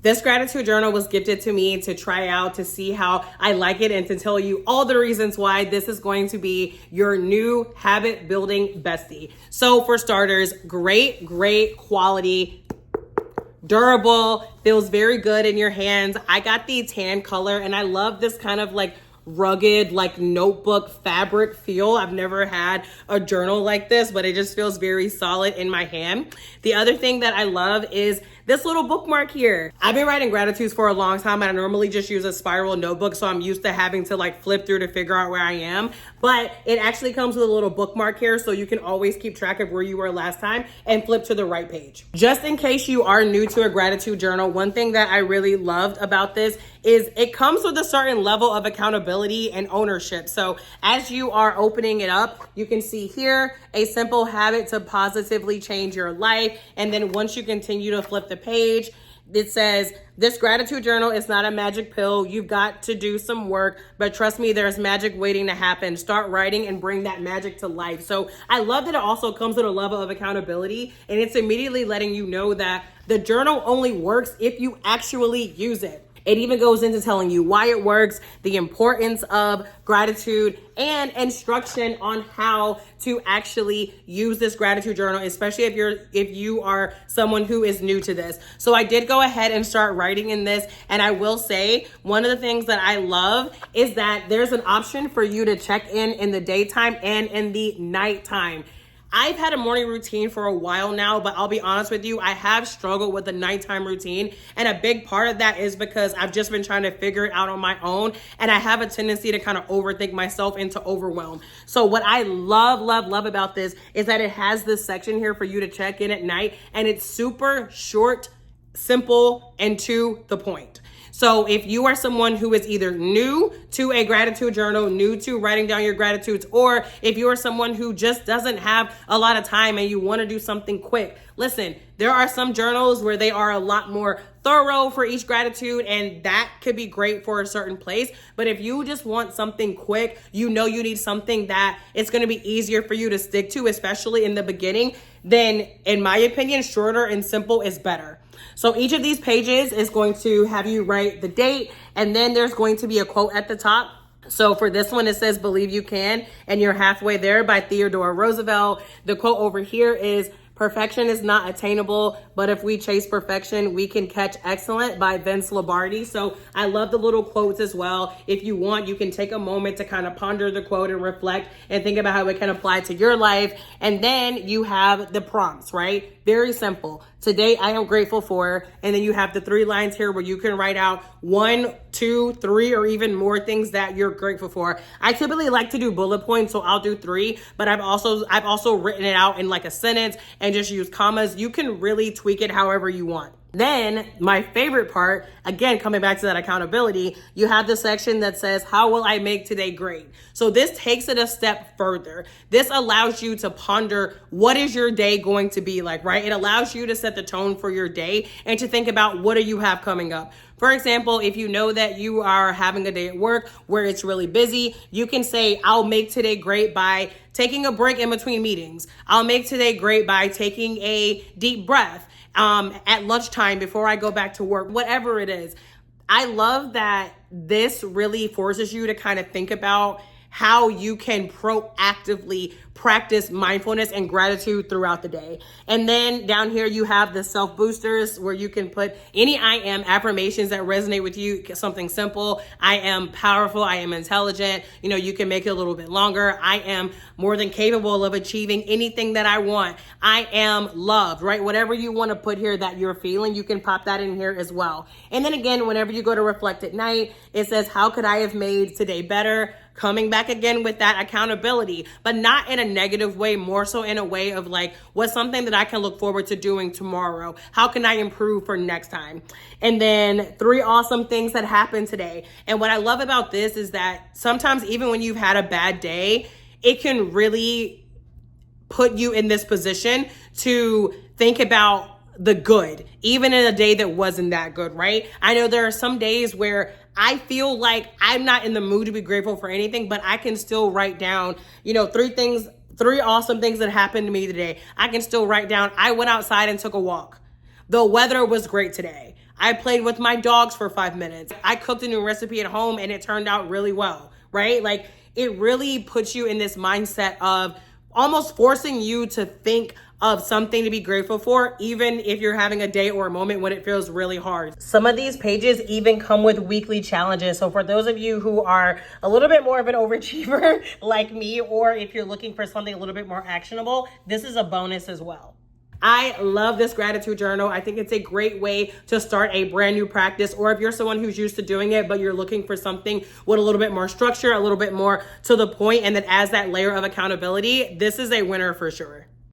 This gratitude journal was gifted to me to try out to see how I like it and to tell you all the reasons why this is going to be your new habit building bestie. So for starters, great quality, durable, feels very good in your hands. I got the tan color and I love this kind of like rugged, like notebook fabric feel. I've never had a journal like this, but it just feels very solid in my hand. The other thing that I love is this little bookmark here. I've been writing gratitudes for a long time and I normally just use a spiral notebook, so I'm used to having to like flip through to figure out where I am. But it actually comes with a little bookmark here so you can always keep track of where you were last time and flip to the right page. Just in case you are new to a gratitude journal, one thing that I really loved about this is it comes with a certain level of accountability and ownership. So as you are opening it up, you can see here a simple habit to positively change your life. And then once you continue to flip the page, it says, this gratitude journal is not a magic pill. You've got to do some work, but trust me, there's magic waiting to happen. Start writing and bring that magic to life. So I love that it also comes with a level of accountability, and it's immediately letting you know that the journal only works if you actually use it. It even goes into telling you why it works, the importance of gratitude, and instruction on how to actually use this gratitude journal, especially if you are someone who is new to this. So I did go ahead and start writing in this, and I will say one of the things that I love is that there's an option for you to check in the daytime and in the nighttime. I've had a morning routine for a while now, but I'll be honest with you, I have struggled with the nighttime routine. And a big part of that is because I've just been trying to figure it out on my own. And I have a tendency to kind of overthink myself into overwhelm. So what I love about this is that it has this section here for you to check in at night. And it's super short, simple, and to the point. So if you are someone who is either new to a gratitude journal, new to writing down your gratitudes, or if you are someone who just doesn't have a lot of time and you want to do something quick, listen, there are some journals where they are a lot more thorough for each gratitude, and that could be great for a certain place. But if you just want something quick, you know you need something that it's going to be easier for you to stick to, especially in the beginning, then in my opinion, shorter and simple is better. So each of these pages is going to have you write the date, and then there's going to be a quote at the top. So for this one, it says, "Believe you can, and you're halfway there," by Theodore Roosevelt. The quote over here is, "Perfection is not attainable, but if we chase perfection, we can catch excellent," by Vince Lombardi. So I love the little quotes as well. If you want, you can take a moment to kind of ponder the quote and reflect and think about how it can apply to your life. And then you have the prompts, right? Very simple. Today, I am grateful for, and then you have the 3 lines here where you can write out 1, 2, 3, or even more things that you're grateful for. I typically like to do bullet points, so I'll do 3, but I've also written it out in like a sentence and just use commas. You can really tweak it however you want. Then my favorite part, again, coming back to that accountability, you have the section that says, "How will I make today great?" So this takes it a step further. This allows you to ponder, what is your day going to be like, right? It allows you to set the tone for your day and to think about, what do you have coming up? For example, if you know that you are having a day at work where it's really busy, you can say, "I'll make today great by taking a break in between meetings. I'll make today great by taking a deep breath at lunchtime before I go back to work," whatever it is. I love that this really forces you to kind of think about how you can proactively practice mindfulness and gratitude throughout the day. And then down here you have the self boosters where you can put any I am affirmations that resonate with you. Something simple: I am powerful, I am intelligent. You know, you can make it a little bit longer. I am more than capable of achieving anything that I want. I am loved, right? Whatever you want to put here that you're feeling, you can pop that in here as well. And then again, whenever you go to reflect at night, it says, "How could I have made today better?" Coming back again with that accountability, but not in a negative way, more so in a way of like, what's something that I can look forward to doing tomorrow? How can I improve for next time? And then 3 awesome things that happened today. And what I love about this is that sometimes even when you've had a bad day, it can really put you in this position to think about the good, even in a day that wasn't that good, right? I know there are some days where I feel like I'm not in the mood to be grateful for anything, but I can still write down, 3 awesome things that happened to me today. I can still write down, I went outside and took a walk. The weather was great today. I played with my dogs for 5 minutes. I cooked a new recipe at home and it turned out really well, right? Like it really puts you in this mindset of almost forcing you to think of something to be grateful for, even if you're having a day or a moment when it feels really hard. Some of these pages even come with weekly challenges. So for those of you who are a little bit more of an overachiever like me, or if you're looking for something a little bit more actionable, this is a bonus as well. I love this gratitude journal. I think it's a great way to start a brand new practice, or if you're someone who's used to doing it, but you're looking for something with a little bit more structure, a little bit more to the point, and that adds that layer of accountability, this is a winner for sure.